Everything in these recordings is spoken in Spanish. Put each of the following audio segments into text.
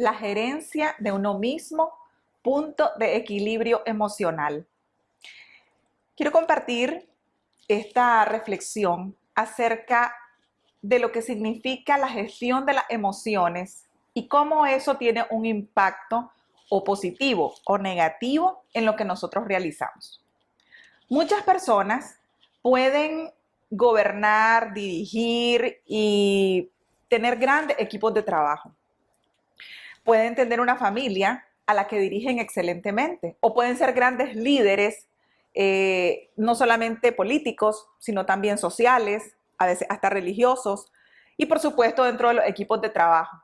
la gerencia de uno mismo, punto de equilibrio emocional. Quiero compartir esta reflexión acerca de lo que significa la gestión de las emociones y cómo eso tiene un impacto o positivo o negativo en lo que nosotros realizamos. Muchas personas pueden gobernar, dirigir y tener grandes equipos de trabajo. Pueden tener una familia a la que dirigen excelentemente o pueden ser grandes líderes, no solamente políticos, sino también sociales, a veces hasta religiosos y por supuesto dentro de los equipos de trabajo.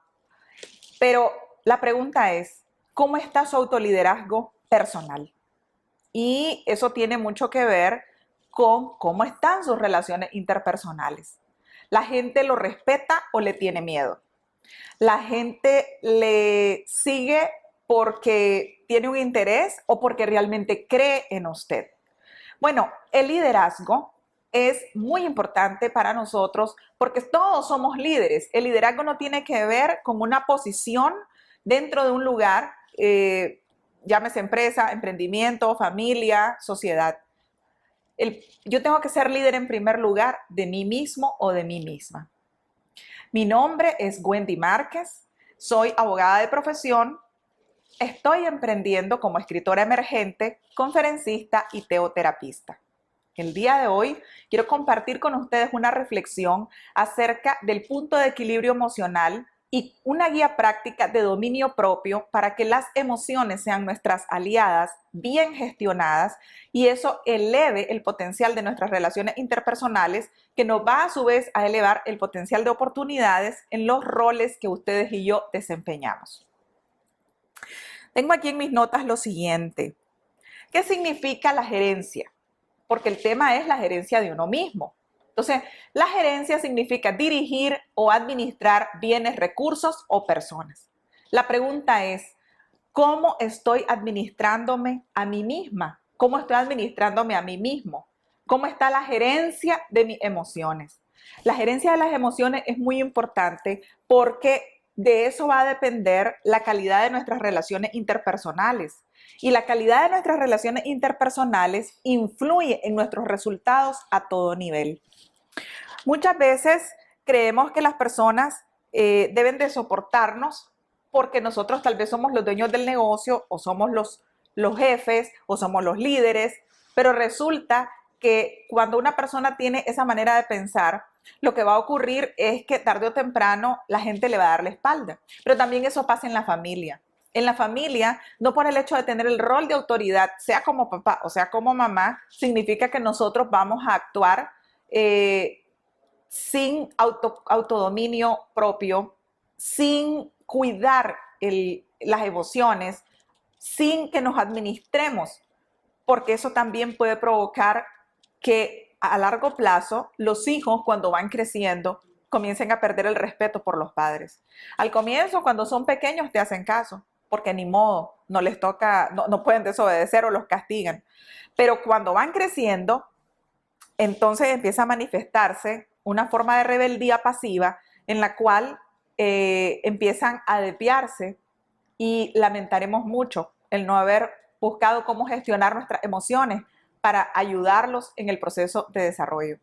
Pero la pregunta es, ¿cómo está su autoliderazgo personal? Y eso tiene mucho que ver con cómo están sus relaciones interpersonales. ¿La gente lo respeta o le tiene miedo? ¿La gente le sigue porque tiene un interés o porque realmente cree en usted? Bueno, el liderazgo es muy importante para nosotros porque todos somos líderes. El liderazgo no tiene que ver con una posición dentro de un lugar, llámese empresa, emprendimiento, familia, sociedad. Yo tengo que ser líder en primer lugar de mí mismo o de mí misma. Mi nombre es Wendy Márquez, soy abogada de profesión, estoy emprendiendo como escritora emergente, conferencista y teoterapista. El día de hoy quiero compartir con ustedes una reflexión acerca del punto de equilibrio emocional y una guía práctica de dominio propio para que las emociones sean nuestras aliadas, bien gestionadas, y eso eleve el potencial de nuestras relaciones interpersonales, que nos va a su vez a elevar el potencial de oportunidades en los roles que ustedes y yo desempeñamos. Tengo aquí en mis notas lo siguiente. ¿Qué significa la gerencia? Porque el tema es la gerencia de uno mismo. Entonces, la gerencia significa dirigir o administrar bienes, recursos o personas. La pregunta es, ¿cómo estoy administrándome a mí misma? ¿Cómo estoy administrándome a mí mismo? ¿Cómo está la gerencia de mis emociones? La gerencia de las emociones es muy importante porque de eso va a depender la calidad de nuestras relaciones interpersonales. Y la calidad de nuestras relaciones interpersonales influye en nuestros resultados a todo nivel. Muchas veces creemos que las personas deben de soportarnos porque nosotros tal vez somos los dueños del negocio o somos los jefes o somos los líderes, pero resulta que cuando una persona tiene esa manera de pensar, lo que va a ocurrir es que tarde o temprano la gente le va a dar la espalda. Pero también eso pasa en la familia. En la familia, no por el hecho de tener el rol de autoridad, sea como papá o sea como mamá, significa que nosotros vamos a actuar sin autodominio propio, sin cuidar las emociones, sin que nos administremos, porque eso también puede provocar que a largo plazo los hijos, cuando van creciendo, comiencen a perder el respeto por los padres. Al comienzo, cuando son pequeños, te hacen caso, porque ni modo, no les toca, no pueden desobedecer o los castigan. Pero cuando van creciendo, entonces empieza a manifestarse una forma de rebeldía pasiva en la cual empiezan a desviarse y lamentaremos mucho el no haber buscado cómo gestionar nuestras emociones para ayudarlos en el proceso de desarrollo.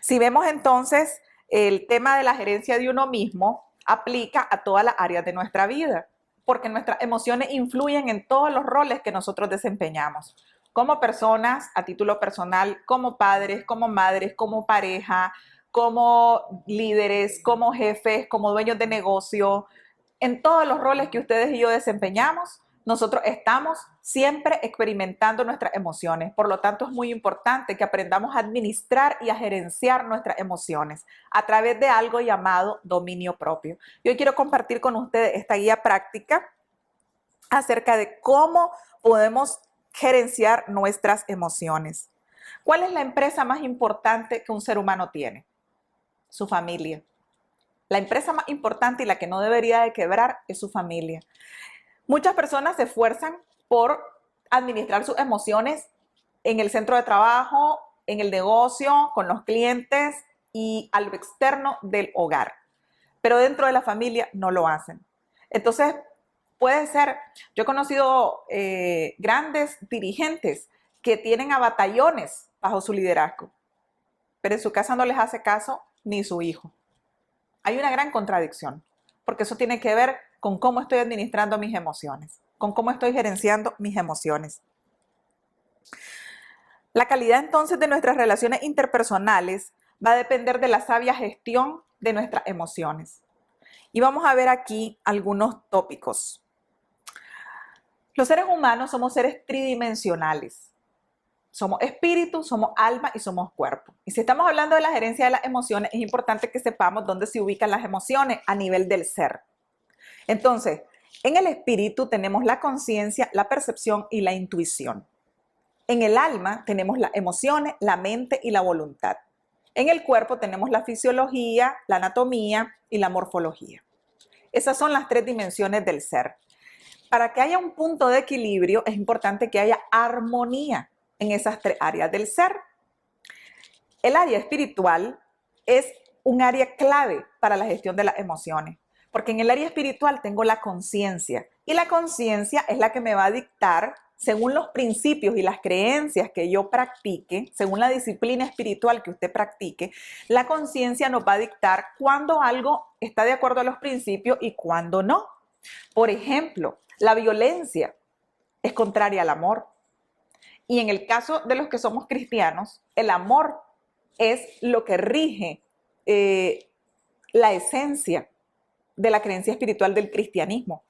Si vemos entonces el tema de la gerencia de uno mismo, aplica a todas las áreas de nuestra vida, porque nuestras emociones influyen en todos los roles que nosotros desempeñamos, como personas, a título personal, como padres, como madres, como pareja, como líderes, como jefes, como dueños de negocio. En todos los roles que ustedes y yo desempeñamos, nosotros estamos siempre experimentando nuestras emociones. Por lo tanto, es muy importante que aprendamos a administrar y a gerenciar nuestras emociones a través de algo llamado dominio propio. Yo quiero compartir con ustedes esta guía práctica acerca de cómo podemos gerenciar nuestras emociones. ¿Cuál es la empresa más importante que un ser humano tiene? Su familia. La empresa más importante y la que no debería de quebrar es su familia. Muchas personas se esfuerzan por administrar sus emociones en el centro de trabajo, en el negocio, con los clientes y a lo externo del hogar. Pero dentro de la familia no lo hacen. Entonces, Puede ser, yo he conocido grandes dirigentes que tienen a batallones bajo su liderazgo, pero en su casa no les hace caso ni su hijo. Hay una gran contradicción, porque eso tiene que ver con cómo estoy administrando mis emociones, con cómo estoy gerenciando mis emociones. La calidad entonces de nuestras relaciones interpersonales va a depender de la sabia gestión de nuestras emociones. Y vamos a ver aquí algunos tópicos. Los seres humanos somos seres tridimensionales. Somos espíritu, somos alma y somos cuerpo. Y si estamos hablando de la gerencia de las emociones, es importante que sepamos dónde se ubican las emociones a nivel del ser. Entonces, en el espíritu tenemos la conciencia, la percepción y la intuición. En el alma tenemos las emociones, la mente y la voluntad. En el cuerpo tenemos la fisiología, la anatomía y la morfología. Esas son las tres dimensiones del ser. Para que haya un punto de equilibrio es importante que haya armonía en esas tres áreas del ser. El área espiritual es un área clave para la gestión de las emociones, porque en el área espiritual tengo la conciencia y la conciencia es la que me va a dictar, según los principios y las creencias que yo practique, según la disciplina espiritual que usted practique, la conciencia nos va a dictar cuándo algo está de acuerdo a los principios y cuándo no. Por ejemplo, la violencia es contraria al amor. Y en el caso de los que somos cristianos, el amor es lo que rige la esencia de la creencia espiritual del cristianismo.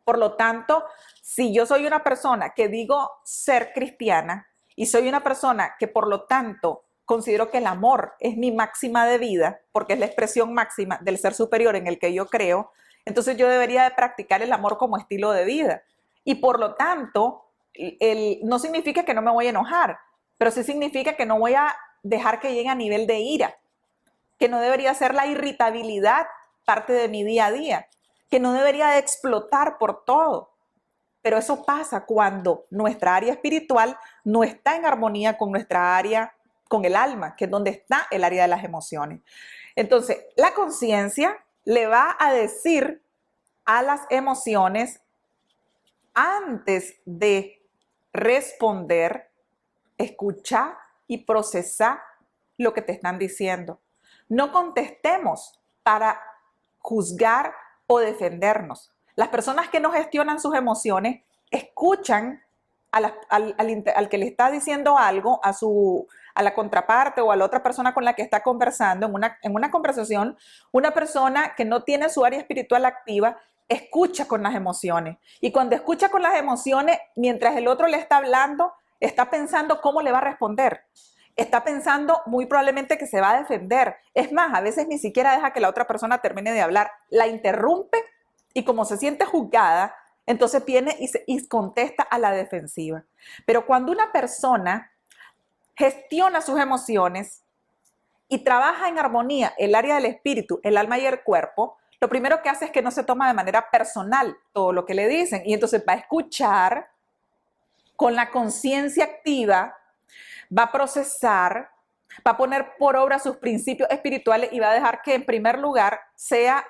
Por lo tanto, si yo soy una persona que digo ser cristiana y soy una persona que por lo tanto considero que el amor es mi máxima de vida, porque es la expresión máxima del ser superior en el que yo creo, entonces yo debería de practicar el amor como estilo de vida. Y por lo tanto, no significa que no me voy a enojar, pero sí significa que no voy a dejar que llegue a nivel de ira, que no debería ser la irritabilidad parte de mi día a día, que no debería de explotar por todo. Pero eso pasa cuando nuestra área espiritual no está en armonía con nuestra área, con el alma, que es donde está el área de las emociones. Entonces, la conciencia le va a decir a las emociones, antes de responder, escuchar y procesar lo que te están diciendo. No contestemos para juzgar o defendernos. Las personas que no gestionan sus emociones escuchan al que le está diciendo algo, a la contraparte o a la otra persona con la que está conversando en una conversación. Una persona que no tiene su área espiritual activa escucha con las emociones. Y cuando escucha con las emociones, mientras el otro le está hablando, está pensando cómo le va a responder. Está pensando muy probablemente que se va a defender. Es más, a veces ni siquiera deja que la otra persona termine de hablar. La interrumpe y como se siente juzgada, entonces viene y contesta a la defensiva. Pero cuando una persona gestiona sus emociones y trabaja en armonía el área del espíritu, el alma y el cuerpo, lo primero que hace es que no se toma de manera personal todo lo que le dicen y entonces va a escuchar con la conciencia activa, va a procesar, va a poner por obra sus principios espirituales y va a dejar que en primer lugar sea,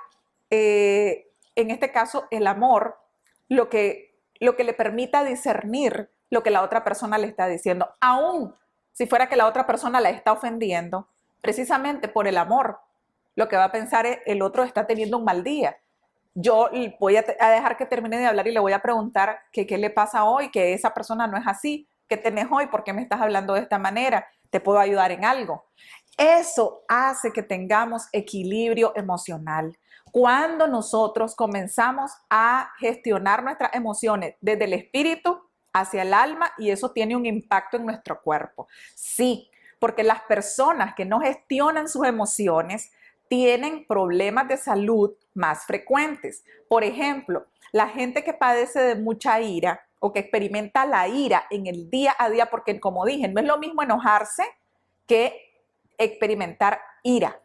en este caso, el amor, lo que le permita discernir lo que la otra persona le está diciendo, aun si fuera que la otra persona la está ofendiendo, precisamente por el amor. Lo que va a pensar es, el otro está teniendo un mal día. Yo voy a dejar que termine de hablar y le voy a preguntar qué le pasa hoy, que esa persona no es así, qué tenés hoy, por qué me estás hablando de esta manera, te puedo ayudar en algo. Eso hace que tengamos equilibrio emocional. Cuando nosotros comenzamos a gestionar nuestras emociones desde el espíritu hacia el alma y eso tiene un impacto en nuestro cuerpo. Sí, porque las personas que no gestionan sus emociones tienen problemas de salud más frecuentes. Por ejemplo, la gente que padece de mucha ira o que experimenta la ira en el día a día, porque como dije, no es lo mismo enojarse que experimentar ira,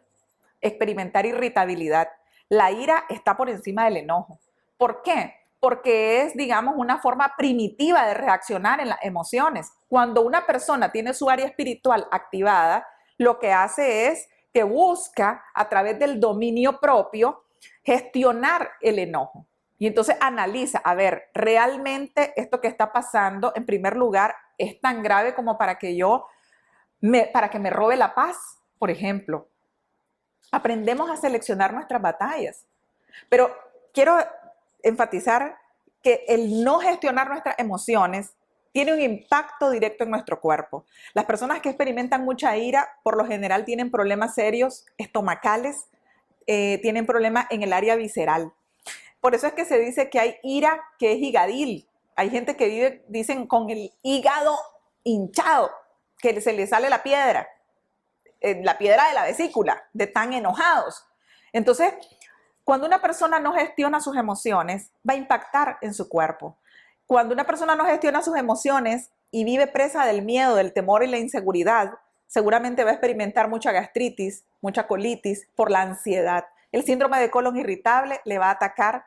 experimentar irritabilidad. La ira está por encima del enojo. ¿Por qué? Porque es, digamos, una forma primitiva de reaccionar en las emociones. Cuando una persona tiene su área espiritual activada, lo que hace es que busca, a través del dominio propio, gestionar el enojo. Y entonces analiza, a ver, realmente esto que está pasando, en primer lugar, es tan grave como para que para que me robe la paz, por ejemplo. Aprendemos a seleccionar nuestras batallas. Pero quiero enfatizar que el no gestionar nuestras emociones tiene un impacto directo en nuestro cuerpo. Las personas que experimentan mucha ira, por lo general, tienen problemas serios estomacales, tienen problemas en el área visceral. Por eso es que se dice que hay ira que es higadil. Hay gente que vive, dicen, con el hígado hinchado, que se le sale la piedra de la vesícula, de tan enojados. Entonces, cuando una persona no gestiona sus emociones, va a impactar en su cuerpo. Cuando una persona no gestiona sus emociones y vive presa del miedo, del temor y la inseguridad, seguramente va a experimentar mucha gastritis, mucha colitis por la ansiedad. El síndrome de colon irritable le va a atacar.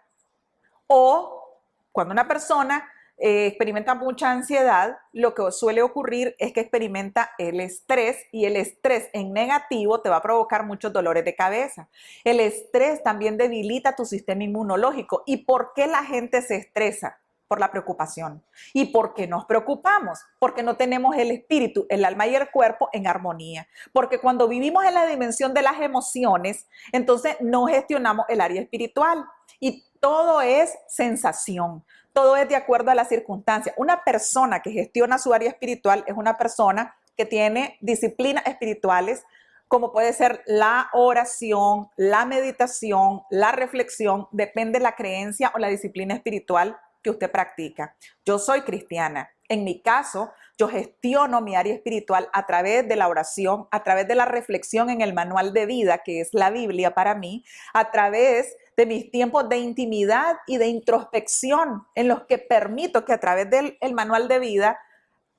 O cuando una persona experimenta mucha ansiedad, lo que suele ocurrir es que experimenta el estrés, y el estrés en negativo te va a provocar muchos dolores de cabeza. El estrés también debilita tu sistema inmunológico. ¿Y por qué la gente se estresa? Por la preocupación. ¿Y por qué nos preocupamos? Porque no tenemos el espíritu, el alma y el cuerpo en armonía. Porque cuando vivimos en la dimensión de las emociones, entonces no gestionamos el área espiritual. Y todo es sensación, todo es de acuerdo a las circunstancias. Una persona que gestiona su área espiritual es una persona que tiene disciplinas espirituales, como puede ser la oración, la meditación, la reflexión, depende de la creencia o la disciplina espiritual que usted practica. Yo soy cristiana. En mi caso, yo gestiono mi área espiritual a través de la oración, a través de la reflexión en el manual de vida, que es la Biblia para mí, a través de mis tiempos de intimidad y de introspección, en los que permito que a través del manual de vida,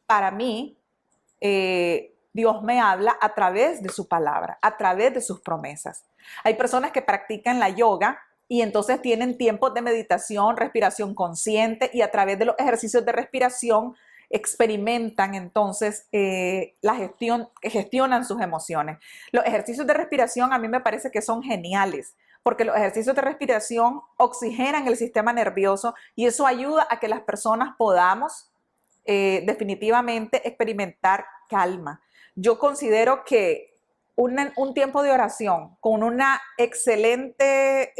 para mí, Dios me habla a través de su palabra, a través de sus promesas. Hay personas que practican la yoga y entonces tienen tiempos de meditación, respiración consciente, y a través de los ejercicios de respiración experimentan entonces gestionan sus emociones. Los ejercicios de respiración a mí me parece que son geniales, porque los ejercicios de respiración oxigenan el sistema nervioso y eso ayuda a que las personas podamos definitivamente experimentar calma. Yo considero que un tiempo de oración con una excelente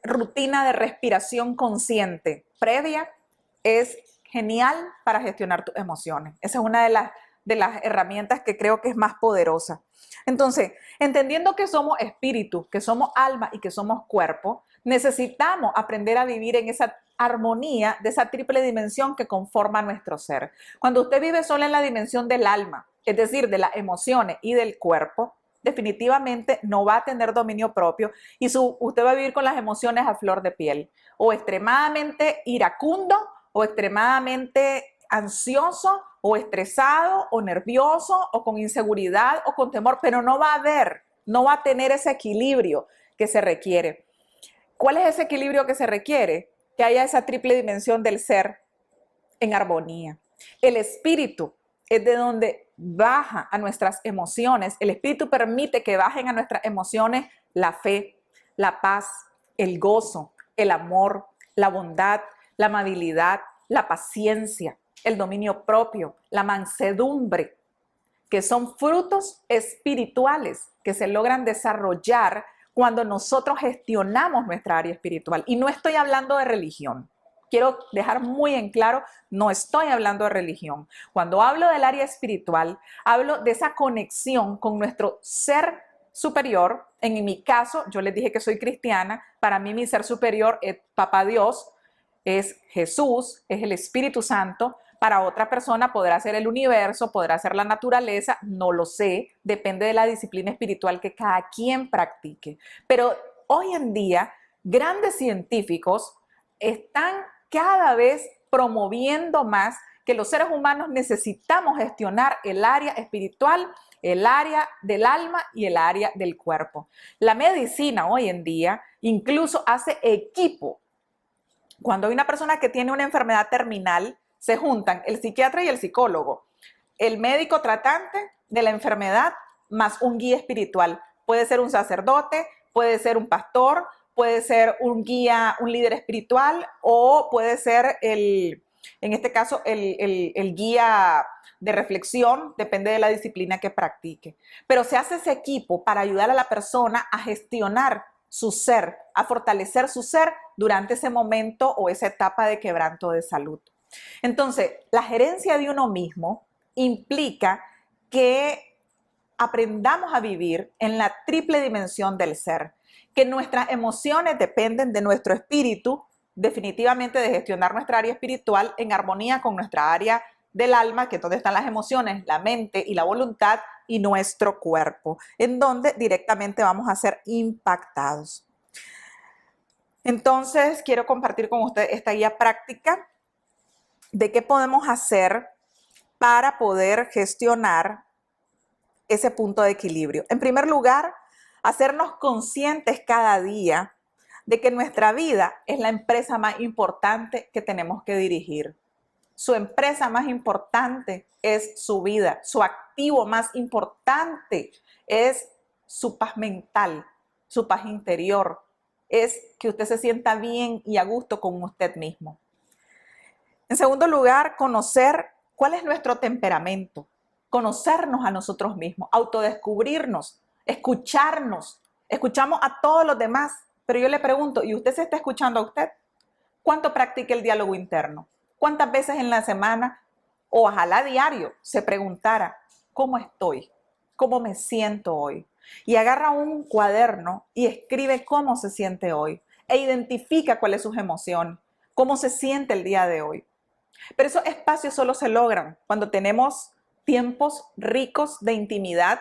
rutina de respiración consciente previa es genial para gestionar tus emociones. Esa es una de las herramientas que creo que es más poderosa. Entonces, entendiendo que somos espíritu, que somos alma y que somos cuerpo, necesitamos aprender a vivir en esa armonía de esa triple dimensión que conforma nuestro ser. Cuando usted vive solo en la dimensión del alma, es decir, de las emociones y del cuerpo, definitivamente no va a tener dominio propio y usted va a vivir con las emociones a flor de piel, o extremadamente iracundo, o extremadamente ansioso, o estresado, o nervioso, o con inseguridad, o con temor, pero no va a tener ese equilibrio que se requiere. ¿Cuál es ese equilibrio que se requiere? Que haya esa triple dimensión del ser en armonía. El espíritu es de donde baja a nuestras emociones. El espíritu permite que bajen a nuestras emociones la fe, la paz, el gozo, el amor, la bondad, la amabilidad, la paciencia, el dominio propio, la mansedumbre, que son frutos espirituales que se logran desarrollar cuando nosotros gestionamos nuestra área espiritual. Y no estoy hablando de religión. Quiero dejar muy en claro, no estoy hablando de religión. Cuando hablo del área espiritual, hablo de esa conexión con nuestro ser superior. En mi caso, yo les dije que soy cristiana. Para mí mi ser superior es Papá Dios, es Jesús, es el Espíritu Santo. Para otra persona podrá ser el universo, podrá ser la naturaleza, no lo sé, depende de la disciplina espiritual que cada quien practique. Pero hoy en día, grandes científicos están cada vez promoviendo más que los seres humanos necesitamos gestionar el área espiritual, el área del alma y el área del cuerpo. La medicina hoy en día incluso hace equipo. Cuando hay una persona que tiene una enfermedad terminal, se juntan el psiquiatra y el psicólogo, el médico tratante de la enfermedad más un guía espiritual. Puede ser un sacerdote, puede ser un pastor, puede ser un guía, un líder espiritual, o puede ser en este caso, el guía de reflexión, depende de la disciplina que practique. Pero se hace ese equipo para ayudar a la persona a gestionar su ser, a fortalecer su ser durante ese momento o esa etapa de quebranto de salud. Entonces, la gerencia de uno mismo implica que aprendamos a vivir en la triple dimensión del ser, que nuestras emociones dependen de nuestro espíritu, definitivamente de gestionar nuestra área espiritual en armonía con nuestra área del alma, que es donde están las emociones, la mente y la voluntad, y nuestro cuerpo, en donde directamente vamos a ser impactados. Entonces, quiero compartir con ustedes esta guía práctica de qué podemos hacer para poder gestionar ese punto de equilibrio. En primer lugar, hacernos conscientes cada día de que nuestra vida es la empresa más importante que tenemos que dirigir. Su empresa más importante es su vida, su activo más importante es su paz mental, su paz interior, es que usted se sienta bien y a gusto con usted mismo. En segundo lugar, conocer cuál es nuestro temperamento, conocernos a nosotros mismos, autodescubrirnos, escucharnos. Escuchamos a todos los demás, pero yo le pregunto, ¿y usted se está escuchando a usted? ¿Cuánto practica el diálogo interno? ¿Cuántas veces en la semana o ojalá diario se preguntara, ¿cómo estoy? ¿Cómo me siento hoy? Y agarra un cuaderno y escribe cómo se siente hoy e identifica cuáles son sus emociones, cómo se siente el día de hoy. Pero esos espacios solo se logran cuando tenemos tiempos ricos de intimidad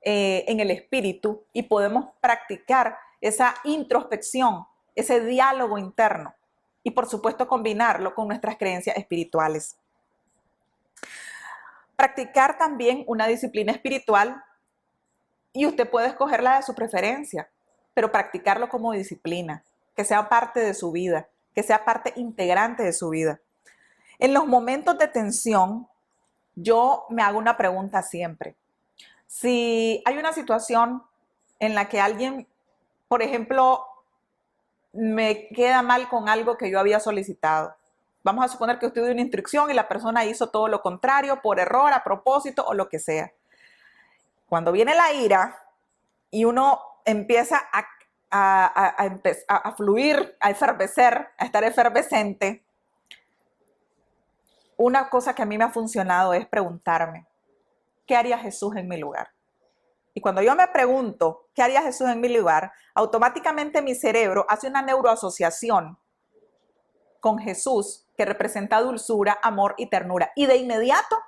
en el espíritu y podemos practicar esa introspección, ese diálogo interno y por supuesto combinarlo con nuestras creencias espirituales. Practicar también una disciplina espiritual y usted puede escoger la de su preferencia, pero practicarlo como disciplina, que sea parte de su vida, que sea parte integrante de su vida. En los momentos de tensión, yo me hago una pregunta siempre. Si hay una situación en la que alguien, por ejemplo, me queda mal con algo que yo había solicitado. Vamos a suponer que usted dio una instrucción y la persona hizo todo lo contrario, por error, a propósito o lo que sea. Cuando viene la ira y uno empieza a fluir, a efervecer, a estar efervescente, una cosa que a mí me ha funcionado es preguntarme, ¿qué haría Jesús en mi lugar? Y cuando yo me pregunto, ¿qué haría Jesús en mi lugar? Automáticamente mi cerebro hace una neuroasociación con Jesús que representa dulzura, amor y ternura. Y de inmediato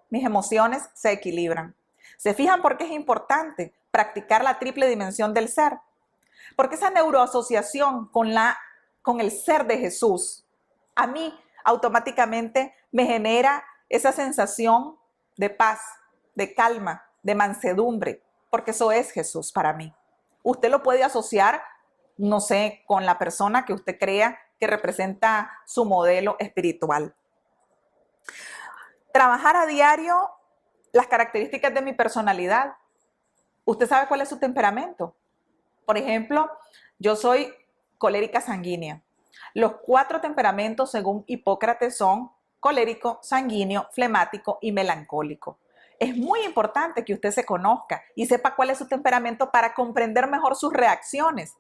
mis emociones se equilibran. ¿Se fijan por qué es importante practicar la triple dimensión del ser? Porque esa neuroasociación con el ser de Jesús, a mí automáticamente me genera esa sensación de paz, de calma, de mansedumbre, porque eso es Jesús para mí. Usted lo puede asociar, no sé, con la persona que usted crea que representa su modelo espiritual. Trabajar a diario las características de mi personalidad. ¿Usted sabe cuál es su temperamento? Por ejemplo, yo soy colérica sanguínea. Los 4 temperamentos, según Hipócrates, son colérico, sanguíneo, flemático y melancólico. Es muy importante que usted se conozca y sepa cuál es su temperamento para comprender mejor sus reacciones.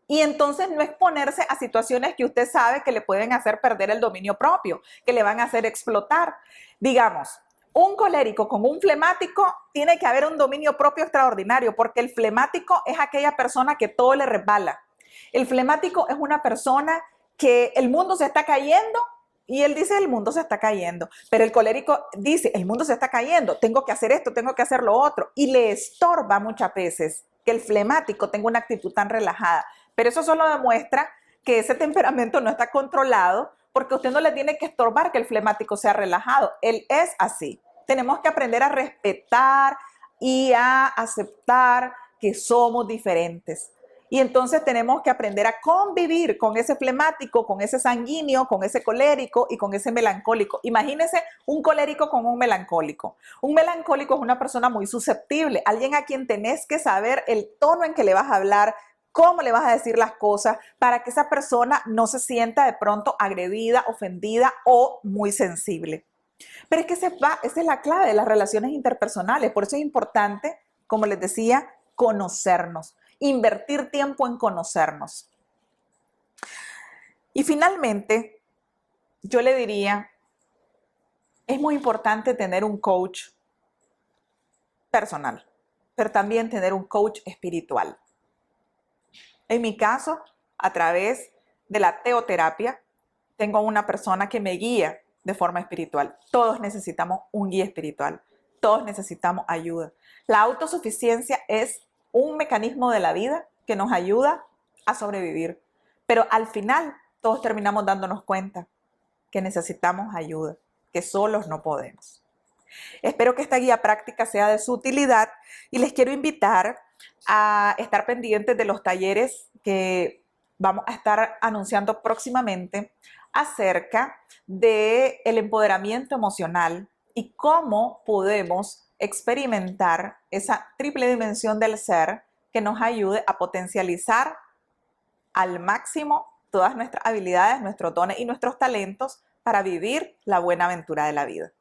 Y entonces no exponerse a situaciones que usted sabe que le pueden hacer perder el dominio propio, que le van a hacer explotar. Digamos, un colérico con un flemático tiene que haber un dominio propio extraordinario, porque el flemático es aquella persona que todo le resbala. El flemático es una persona que el mundo se está cayendo y él dice el mundo se está cayendo, pero el colérico dice el mundo se está cayendo, tengo que hacer esto, tengo que hacer lo otro, y le estorba muchas veces que el flemático tenga una actitud tan relajada. Pero eso solo demuestra que ese temperamento no está controlado, porque usted no le tiene que estorbar que el flemático sea relajado. Él es así. Tenemos que aprender a respetar y a aceptar que somos diferentes. Y entonces tenemos que aprender a convivir con ese flemático, con ese sanguíneo, con ese colérico y con ese melancólico. Imagínense un colérico con un melancólico. Un melancólico es una persona muy susceptible, alguien a quien tenés que saber el tono en que le vas a hablar, cómo le vas a decir las cosas para que esa persona no se sienta de pronto agredida, ofendida o muy sensible. Pero es que esa es la clave de las relaciones interpersonales. Por eso es importante, como les decía, conocernos, invertir tiempo en conocernos. Y finalmente, yo le diría, es muy importante tener un coach personal, pero también tener un coach espiritual. En mi caso, a través de la teoterapia, tengo una persona que me guía de forma espiritual. Todos necesitamos un guía espiritual. Todos necesitamos ayuda. La autosuficiencia es un mecanismo de la vida que nos ayuda a sobrevivir. Pero al final, todos terminamos dándonos cuenta que necesitamos ayuda, que solos no podemos. Espero que esta guía práctica sea de su utilidad y les quiero invitar a estar pendientes de los talleres que vamos a estar anunciando próximamente acerca del empoderamiento emocional y cómo podemos experimentar esa triple dimensión del ser que nos ayude a potencializar al máximo todas nuestras habilidades, nuestros dones y nuestros talentos para vivir la buena aventura de la vida.